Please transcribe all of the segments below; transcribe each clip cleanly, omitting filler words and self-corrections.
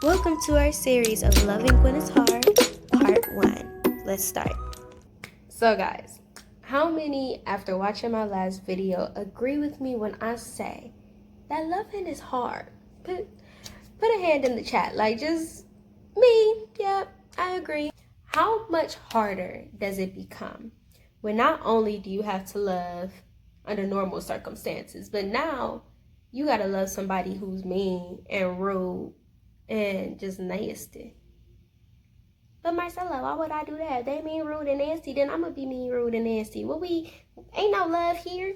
Welcome to our series of Loving When It's Hard, Part 1. Let's start. So guys, how many after watching my last video agree with me when I say that loving is hard? Put a hand in the chat, like just me. Yep, I agree. How much harder does it become when not only do you have to love under normal circumstances, but now you gotta love somebody who's mean and rude and just nasty? But Marcella, why would I do that? If they mean, rude, and nasty, then I'm gonna be mean, rude, and nasty. Well, we ain't no love here.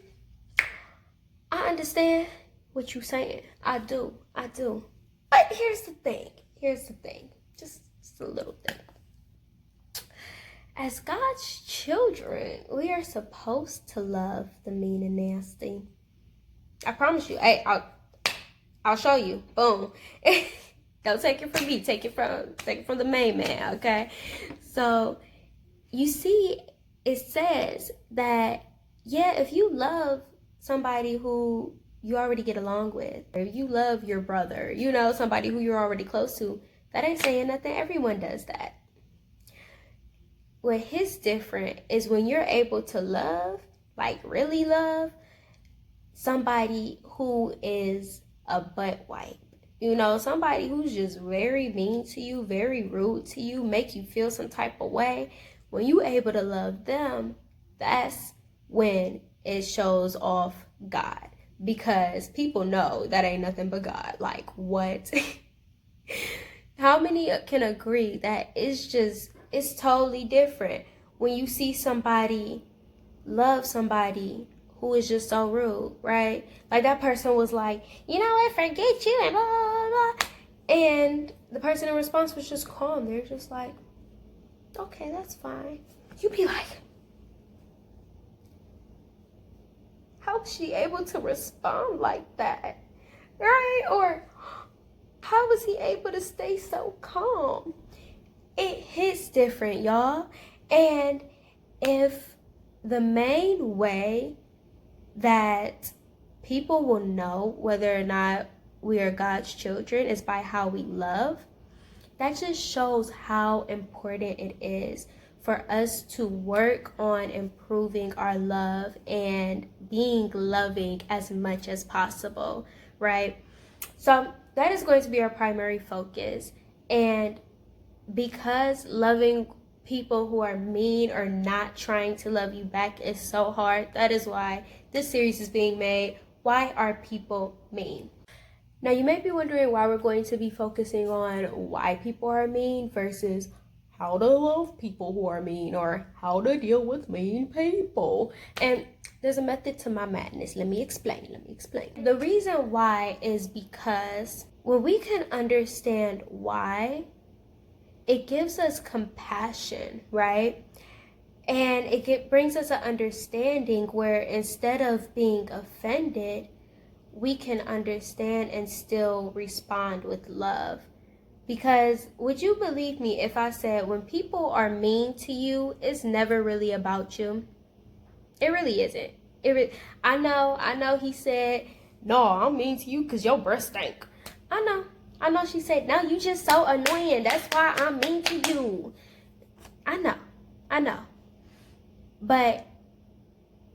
I understand what you saying. I do. But here's the thing. Just a little thing. As God's children, we are supposed to love the mean and nasty. I promise you. Hey, I'll show you. Boom. Don't take it from me. Take it from the main man, okay? So, you see, it says that, yeah, if you love somebody who you already get along with, or you love your brother, somebody who you're already close to, that ain't saying nothing. Everyone does that. What is different is when you're able to love, like really love, somebody who is a butt wipe. Somebody who's just very mean to you, very rude to you, make you feel some type of way. When you able to love them, that's when it shows off God. Because people know that ain't nothing but God. Like, what? How many can agree that it's totally different when you see somebody love somebody who is just so rude, right? Like that person was like, I forget you, and blah, blah, blah. And the person in response was just calm. They're just like, okay, that's fine. You be like, how was she able to respond like that, right? Or how was he able to stay so calm? It hits different, y'all. And if the main way that people will know whether or not we are God's children is by how we love, that just shows how important it is for us to work on improving our love and being loving as much as possible, right? So that is going to be our primary focus. And because loving people who are mean or not trying to love you back is so hard, that is why this series is being made. Why are people mean? Now, you may be wondering why we're going to be focusing on why people are mean versus how to love people who are mean or how to deal with mean people. And there's a method to my madness. Let me explain. The reason why is because when we can understand why, it gives us compassion, right? And it brings us an understanding where instead of being offended, we can understand and still respond with love. Because would you believe me if I said when people are mean to you, it's never really about you? It really isn't. I know he said, no, I'm mean to you because your breath stink. I know she said, no, you just so annoying. That's why I'm mean to you. I know. But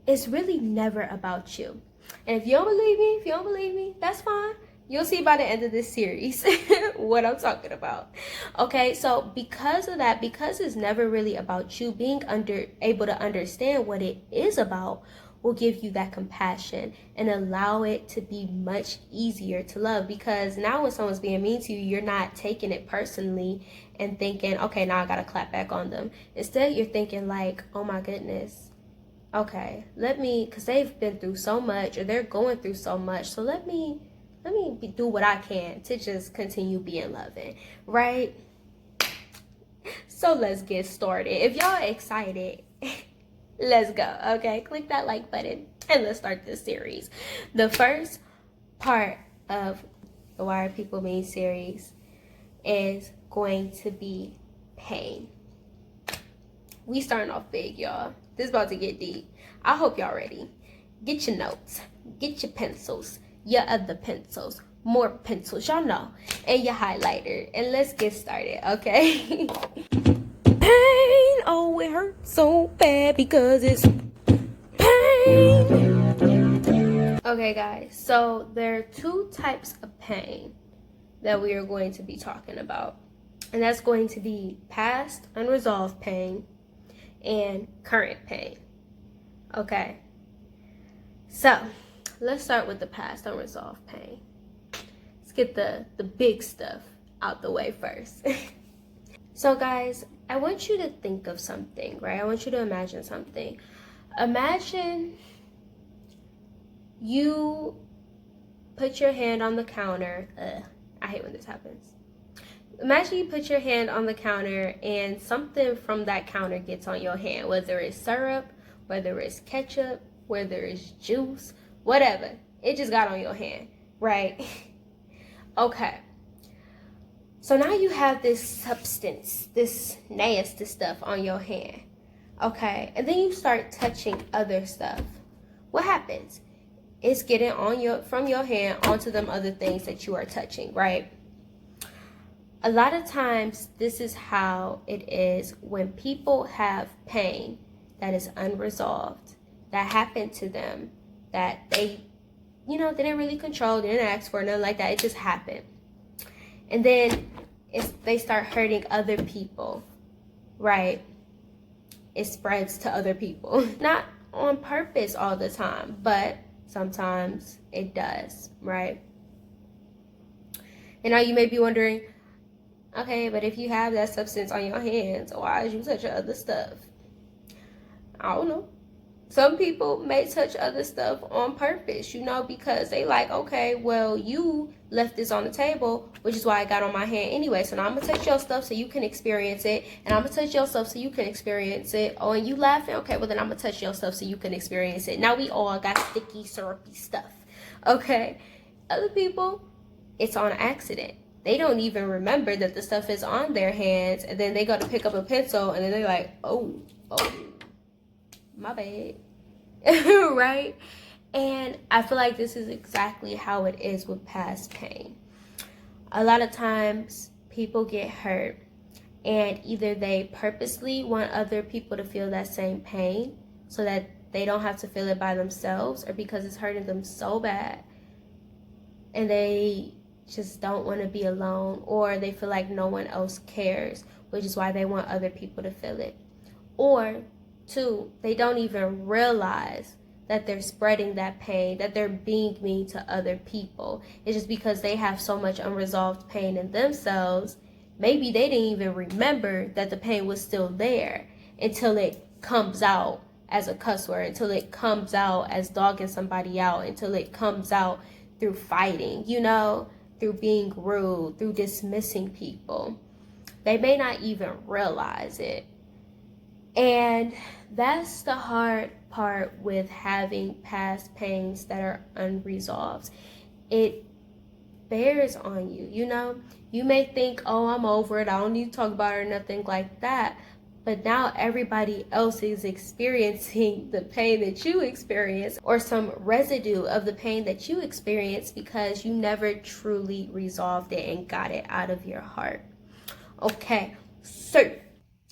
it's really never about you. And if you don't believe me, that's fine. You'll see by the end of this series what I'm talking about. Okay, so because of that, because it's never really about you, being able to understand what it is about will give you that compassion and allow it to be much easier to love. Because now when someone's being mean to you, you're not taking it personally and thinking, okay, now I gotta clap back on them. Instead, you're thinking like, oh my goodness, okay, because they've been through so much or they're going through so much, so let me do what I can to just continue being loving, right? So let's get started. If y'all excited, let's go, okay? Click that like button and let's start this series. The first part of the Why Are People Mean series is going to be pain. We starting off big, y'all. This is about to get deep. I hope y'all ready. Get your notes, get your pencils, your other pencils. more pencils, y'all know, and your highlighter. And let's get started, okay? Pain, oh, it hurts so bad because it's pain. Okay, guys, so there are two types of pain that we are going to be talking about. And that's going to be past unresolved pain and current pain. Okay, so let's start with the past unresolved pain. Let's get the big stuff out the way first. So guys, I want you to think of something, right? I want you to imagine something. Imagine you put your hand on the counter. I hate when this happens. Imagine you put your hand on the counter and something from that counter gets on your hand, whether it's syrup, whether it's ketchup, whether it's juice, whatever. It just got on your hand, right? Okay. So now you have this substance, this nasty stuff on your hand, okay? And then you start touching other stuff. What happens? It's getting on from your hand onto them other things that you are touching, right? A lot of times, this is how it is when people have pain that is unresolved, that happened to them, that they, they didn't really control, they didn't ask for, nothing like that. It just happened. And then they start hurting other people, right? It spreads to other people. Not on purpose all the time, but sometimes it does, right? And now you may be wondering, okay, but if you have that substance on your hands, why did you touch other stuff? I don't know. Some people may touch other stuff on purpose, because they like, okay, well, you left this on the table, which is why I got on my hand anyway. So now I'm going to touch your stuff so you can experience it. And I'm going to touch your stuff so you can experience it. Oh, and you laughing? Okay, well, then I'm going to touch your stuff so you can experience it. Now we all got sticky, syrupy stuff. Okay? Other people, it's on accident. They don't even remember that the stuff is on their hands. And then they go to pick up a pencil and then they're like, oh, my bad. Right? And I feel like this is exactly how it is with past pain. A lot of times people get hurt and either they purposely want other people to feel that same pain so that they don't have to feel it by themselves, or because it's hurting them so bad and they just don't want to be alone, or they feel like no one else cares, which is why they want other people to feel it. Or two, they don't even realize that they're spreading that pain, that they're being mean to other people. It's just because they have so much unresolved pain in themselves. Maybe they didn't even remember that the pain was still there until it comes out as a cuss word, until it comes out as dogging somebody out, until it comes out through fighting, through being rude, through dismissing people. They may not even realize it. And that's the hard part with having past pains that are unresolved. It bears on you, You may think, oh, I'm over it, I don't need to talk about it or nothing like that. But now everybody else is experiencing the pain that you experience, or some residue of the pain that you experience, because you never truly resolved it and got it out of your heart. Okay, so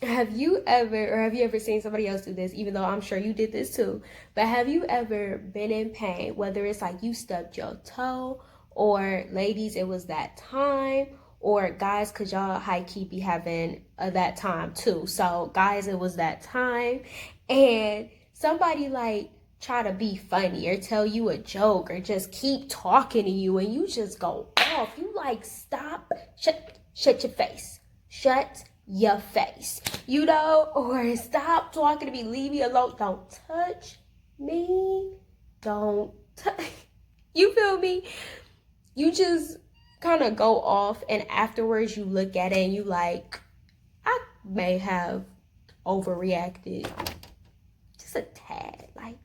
have you ever seen somebody else do this, even though I'm sure you did this too, but have you ever been in pain, whether it's like you stubbed your toe, or ladies, it was that time, or guys, because y'all high-key be having that time too. So guys, it was that time, and somebody like try to be funny or tell you a joke or just keep talking to you, and you just go off. You like, stop, shut your face, shut your face, or stop talking to me, leave me alone, don't touch me, don't touch. You feel me? You just kind of go off, and afterwards you look at it and you like, I may have overreacted just a tad, like,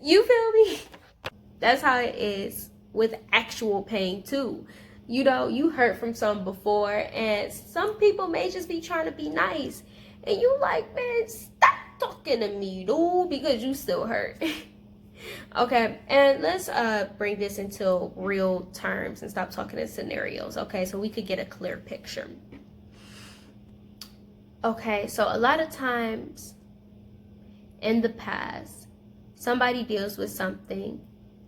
you feel me? That's how it is with actual pain too. You hurt from something before, and some people may just be trying to be nice, and you like, man, stop talking to me, dude, because you still hurt. Okay, and let's bring this into real terms and stop talking in scenarios, okay, so we could get a clear picture. Okay, so a lot of times in the past, somebody deals with something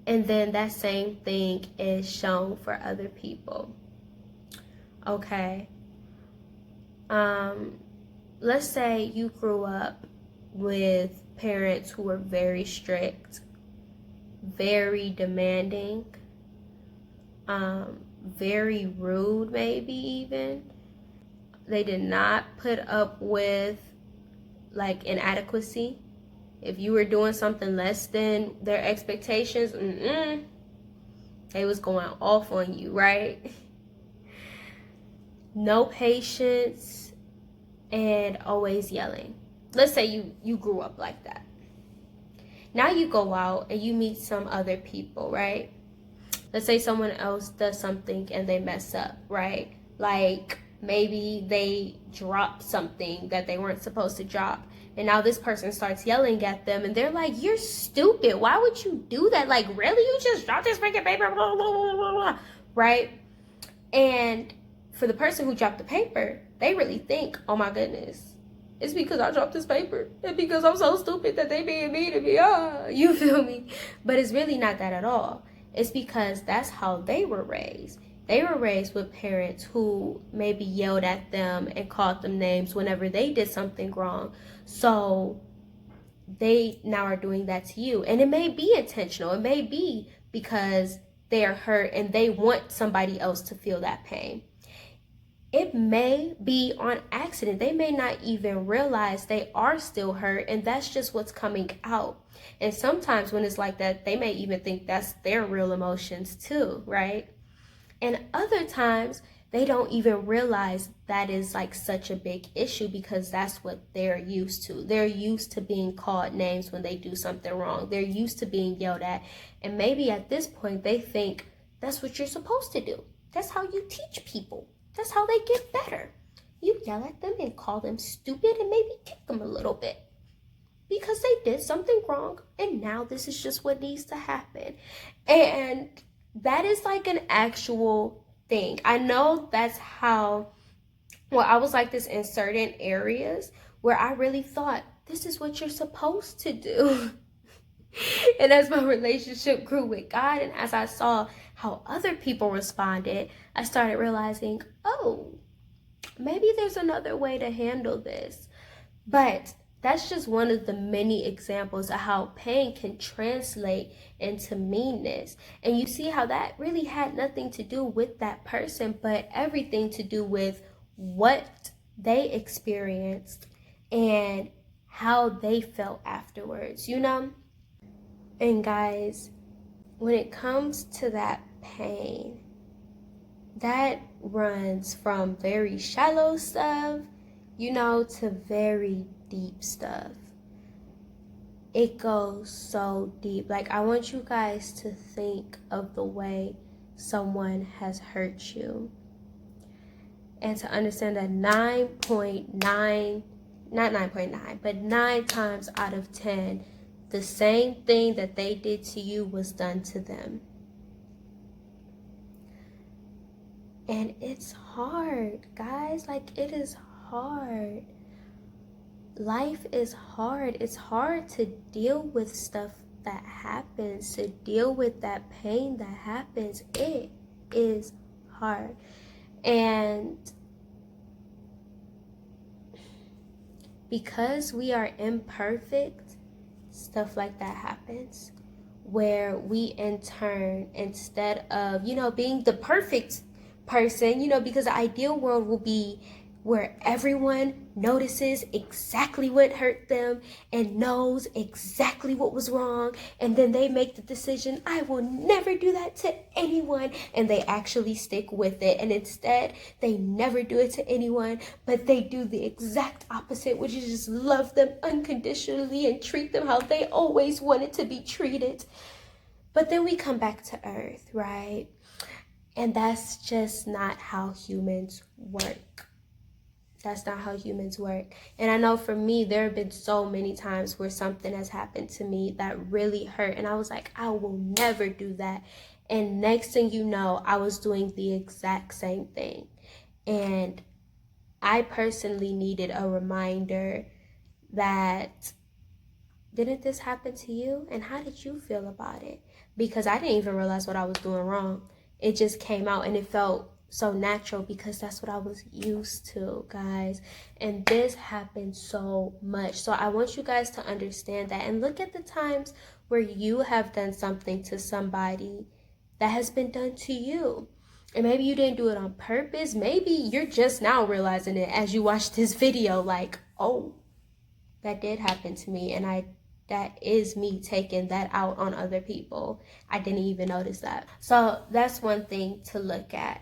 and then that same thing is shown for other people. Okay, let's say you grew up with parents who were very strict, very demanding, very rude, maybe even. They did not put up with like inadequacy. If you were doing something less than their expectations, they was going off on you, right? No patience and always yelling. Let's say you grew up like that. Now you go out and you meet some other people, right? Let's say someone else does something and they mess up, right? Like maybe they drop something that they weren't supposed to drop. And now this person starts yelling at them and they're like, you're stupid. Why would you do that? Like, really? You just dropped this freaking paper, blah, blah, blah, blah, blah. Right? And for the person who dropped the paper, they really think, oh my goodness, it's because I dropped this paper. And because I'm so stupid that they being mean to me. You feel me? But it's really not that at all. It's because that's how they were raised. They were raised with parents who maybe yelled at them and called them names whenever they did something wrong. So they now are doing that to you. And it may be intentional. It may be because they are hurt and they want somebody else to feel that pain. It may be on accident. They may not even realize they are still hurt, and that's just what's coming out. And sometimes when it's like that, they may even think that's their real emotions too, right? And other times, they don't even realize that is like such a big issue because that's what they're used to. They're used to being called names when they do something wrong. They're used to being yelled at. And maybe at this point, they think that's what you're supposed to do. That's how you teach people. That's how they get better. You yell at them and call them stupid and maybe kick them a little bit because they did something wrong and now this is just what needs to happen. And that is like an actual thing. I know that's how, well, I was like this in certain areas where I really thought this is what you're supposed to do. And as my relationship grew with God and as I saw how other people responded, I started realizing, oh, maybe there's another way to handle this. But that's just one of the many examples of how pain can translate into meanness. And you see how that really had nothing to do with that person, but everything to do with what they experienced and how they felt afterwards, you know? And guys, when it comes to that pain, that runs from very shallow stuff, you know, to very deep stuff. It goes so deep. Like, I want you guys to think of the way someone has hurt you and to understand that 9.9, not 9.9, but 9 times out of 10, the same thing that they did to you was done to them. And it's hard, guys. Like, it is hard. Life is hard. It's hard to deal with stuff that happens, to deal with that pain that happens. It is hard. And because we are imperfect, stuff like that happens where we in turn, instead of, you know, being the perfect person, you know, because the ideal world will be where everyone notices exactly what hurt them and knows exactly what was wrong, and then they make the decision, I will never do that to anyone, and they actually stick with it. And instead, they never do it to anyone, but they do the exact opposite, which is just love them unconditionally and treat them how they always wanted to be treated. But then we come back to earth, right? And that's just not how humans work. That's not how humans work. And I know for me, there have been so many times where something has happened to me that really hurt. And I was like, I will never do that. And next thing you know, I was doing the exact same thing. And I personally needed a reminder that, didn't this happen to you? And how did you feel about it? Because I didn't even realize what I was doing wrong. It just came out and it felt so natural because that's what I was used to, guys. And this happened so much. So I want you guys to understand that and look at the times where you have done something to somebody that has been done to you. And maybe you didn't do it on purpose. Maybe you're just now realizing it as you watch this video, like, oh, that did happen to me, and that is me taking that out on other people. I didn't even notice that. So that's one thing to look at.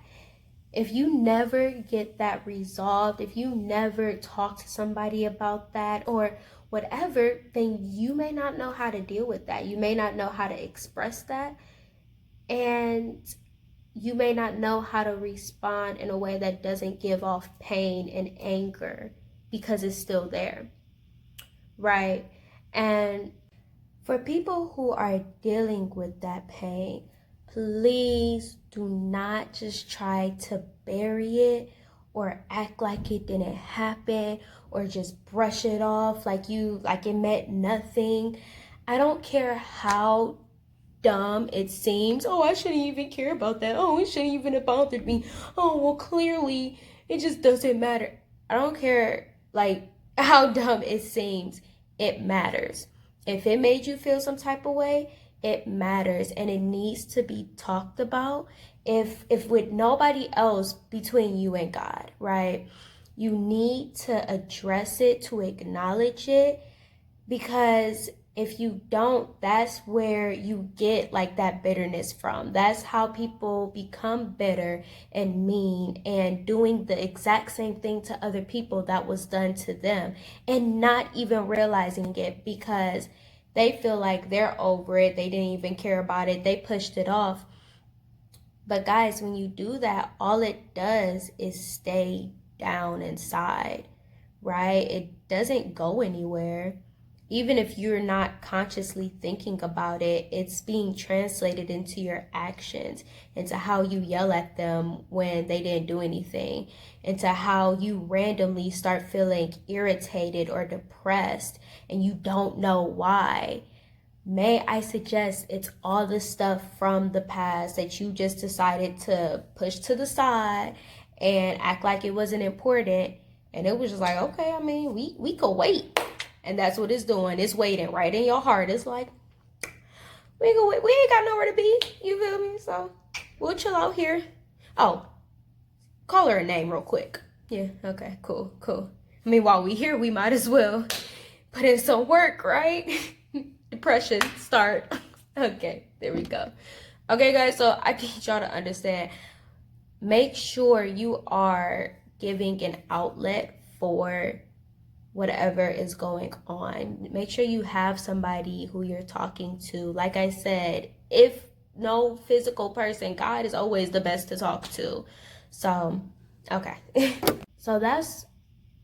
If you never get that resolved, if you never talk to somebody about that or whatever, then you may not know how to deal with that. You may not know how to express that. And you may not know how to respond in a way that doesn't give off pain and anger because it's still there, right? And for people who are dealing with that pain, please do not just try to bury it or act like it didn't happen or just brush it off like it meant nothing. I don't care how dumb it seems. Oh, I shouldn't even care about that. Oh, it shouldn't even have bothered me. Oh, well, clearly it just doesn't matter. I don't care like how dumb it seems. It matters. If it made you feel some type of way, it matters and it needs to be talked about. If with nobody else between you and God, right? You need to address it, to acknowledge it, because if you don't, that's where you get like that bitterness from. That's how people become bitter and mean and doing the exact same thing to other people that was done to them and not even realizing it because they feel like they're over it. They didn't even care about it. They pushed it off. But guys, when you do that, all it does is stay down inside, right? It doesn't go anywhere. Even if you're not consciously thinking about it, it's being translated into your actions, into how you yell at them when they didn't do anything, into how you randomly start feeling irritated or depressed and you don't know why. May I suggest it's all the stuff from the past that you just decided to push to the side and act like it wasn't important. And it was just like, okay, I mean, we could wait. And that's what it's doing. It's waiting right in your heart. It's like, we ain't got nowhere to be. You feel me? So we'll chill out here. Oh, call her a name real quick. Yeah, okay, cool. I mean, while we here, we might as well put in some work, right? Depression, start. Okay, there we go. Okay, guys, so I need y'all to understand. Make sure you are giving an outlet for whatever is going on. Make sure you have somebody who you're talking to. Like I said, if no physical person, God is always the best to talk to. So, okay. So that's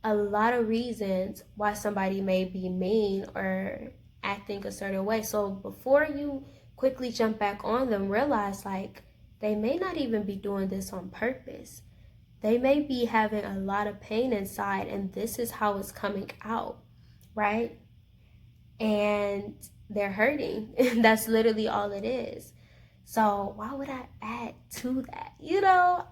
a lot of reasons why somebody may be mean or acting a certain way. So before you quickly jump back on them, realize like they may not even be doing this on purpose. They may be having a lot of pain inside and this is how it's coming out, right? And they're hurting. That's literally all it is. So why would I add to that? You know,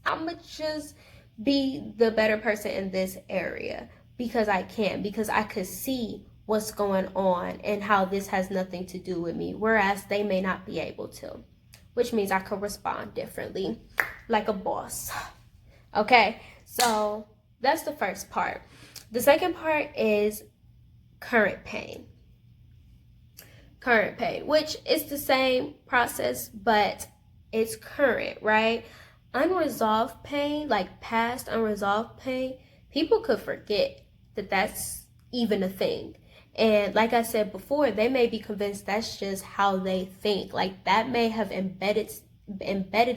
I'm going to just be the better person in this area because I can, because I could see what's going on and how this has nothing to do with me, whereas they may not be able to, which means I could respond differently like a boss. Okay, so that's the first part. The second part is current pain. Current pain, which is the same process, but it's current, right? Unresolved pain, like past unresolved pain, people could forget that that's even a thing. And like I said before, they may be convinced that's just how they think. Like that may have embedded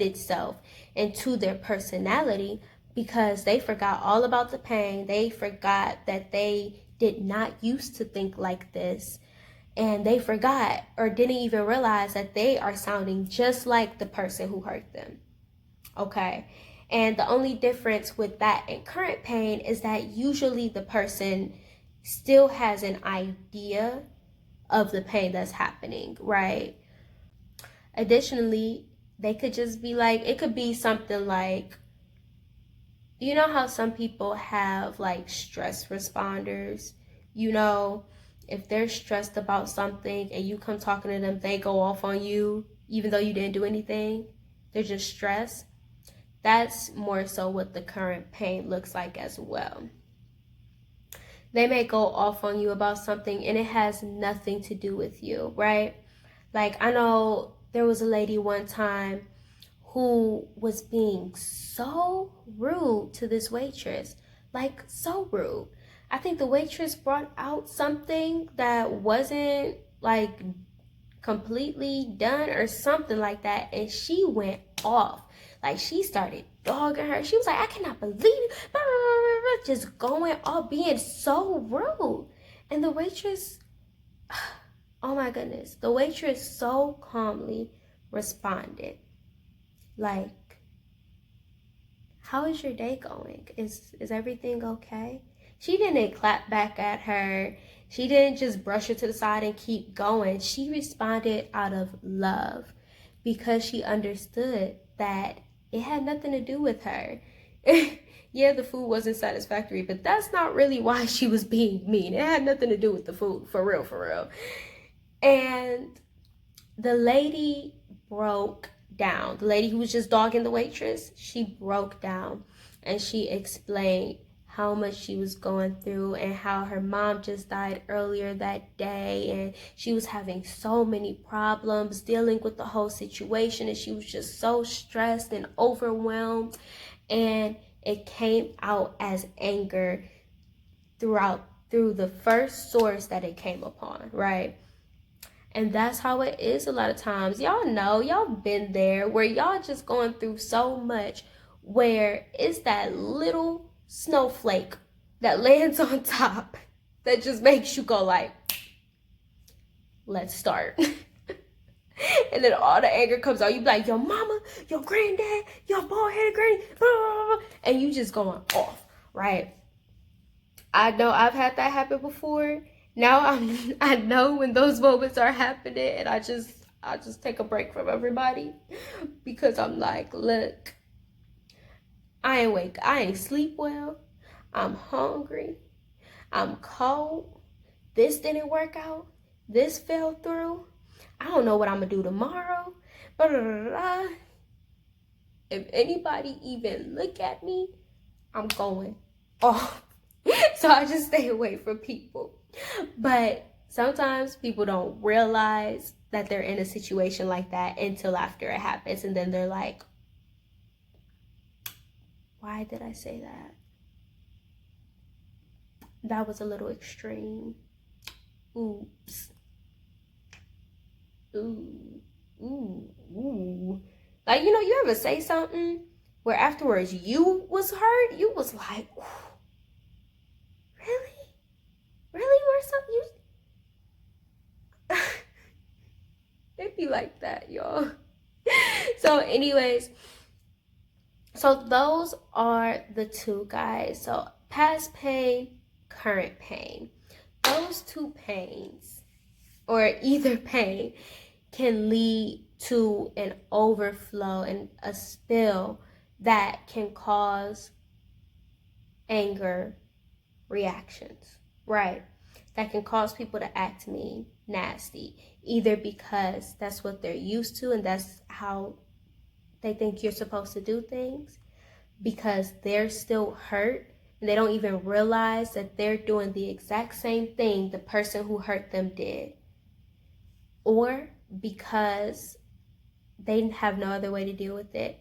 itself into their personality, because they forgot all about the pain. They forgot that they did not used to think like this. And they forgot or didn't even realize that they are sounding just like the person who hurt them. Okay? And the only difference with that and current pain is that usually the person still has an idea of the pain that's happening, right? Additionally, they could just be like, it could be something like, you know how some people have like stress responders? You know, if they're stressed about something and you come talking to them, they go off on you, even though you didn't do anything. They're just stressed. That's more so what the current pain looks like as well. They may go off on you about something and it has nothing to do with you, right? Like, I know there was a lady one time who was being so rude to this waitress. Like, so rude. I think the waitress brought out something that wasn't like completely done or something like that, and she went off. Like, she started dogging her. She was like, I cannot believe it. Just going off, being so rude. And the waitress, oh my goodness, the waitress so calmly responded. Like, how is your day going? Is everything okay? She didn't clap back at her. She didn't just brush her to the side and keep going. She responded out of love because she understood that it had nothing to do with her. Yeah, the food wasn't satisfactory, but that's not really why she was being mean. It had nothing to do with the food, for real, for real. And the lady broke down. The lady who was just dogging the waitress, she broke down and she explained how much she was going through and how her mom just died earlier that day, and she was having so many problems dealing with the whole situation, and she was just so stressed and overwhelmed, and it came out as anger through the first source that it came upon, right? And that's how it is a lot of times. Y'all know, y'all been there where y'all just going through so much where it's that little snowflake that lands on top that just makes you go like, let's start. And then all the anger comes out. You be like, your mama, your granddad, your bald-headed granny, blah, blah, blah, and you just going off, right? I know I've had that happen before. Now I know when those moments are happening, and I just take a break from everybody because I'm like, look, I ain't sleep well. I'm hungry. I'm cold. This didn't work out. This fell through. I don't know what I'm gonna do tomorrow. Blah, blah, blah, blah. If anybody even look at me, I'm going off. So I just stay away from people. But sometimes people don't realize that they're in a situation like that until after it happens, and then they're like, why did I say that? That was a little extreme. Oops. Ooh. Like, you know, you ever say something where afterwards you was hurt? You was like, really? Really, Marcel? It'd be like that, y'all. So anyways, so those are the two, guys. So past pain, current pain. Those two pains, or either pain, can lead to an overflow and a spill that can cause anger reactions, right? That can cause people to act mean, nasty, either because that's what they're used to and that's how they think you're supposed to do things, because they're still hurt and they don't even realize that they're doing the exact same thing the person who hurt them did, or because they have no other way to deal with it,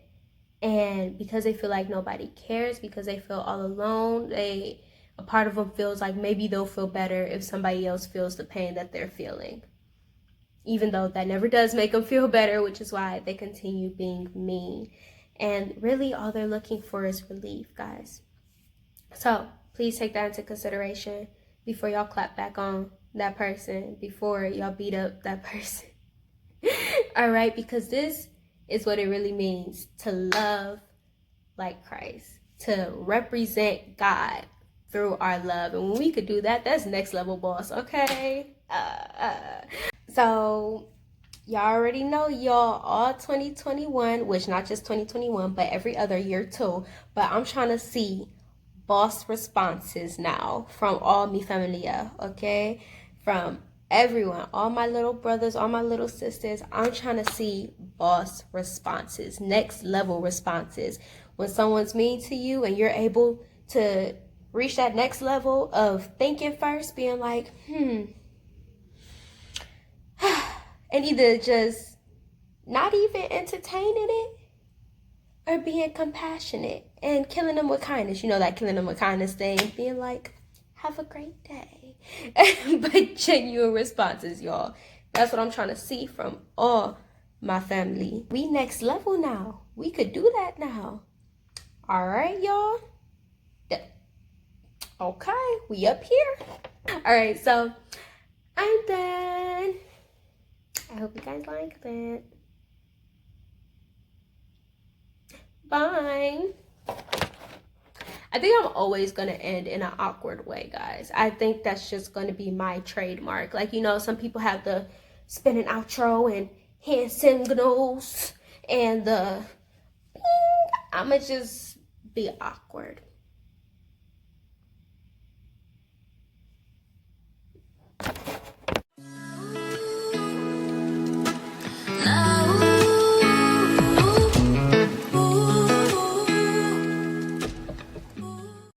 and because they feel like nobody cares, because they feel all alone, a part of them feels like maybe they'll feel better if somebody else feels the pain that they're feeling, even though that never does make them feel better, which is why they continue being mean. And really all they're looking for is relief, guys. So please take that into consideration before y'all clap back on that person, before y'all beat up that person. All right, because this is what it really means to love like Christ, to represent God through our love. And when we could do that, that's next level boss, okay? So y'all already know, y'all, all 2021, which not just 2021, but every other year too. But I'm trying to see boss responses now from all mi familia, okay? From everyone, all my little brothers, all my little sisters. I'm trying to see boss responses, next level responses. When someone's mean to you and you're able to reach that next level of thinking first, being like, and either just not even entertaining it or being compassionate and killing them with kindness. You know, that killing them with kindness thing, being like, have a great day. But genuine responses, y'all. That's what I'm trying to see from all my family. We next level now. We could do that now. All right, y'all. Okay, we up here. All right, so I'm done. I hope you guys like that. Bye. I think I'm always going to end in an awkward way, guys. I think that's just going to be my trademark. Like, you know, some people have the spin and outro and hand signals and the I'm going to just be awkward.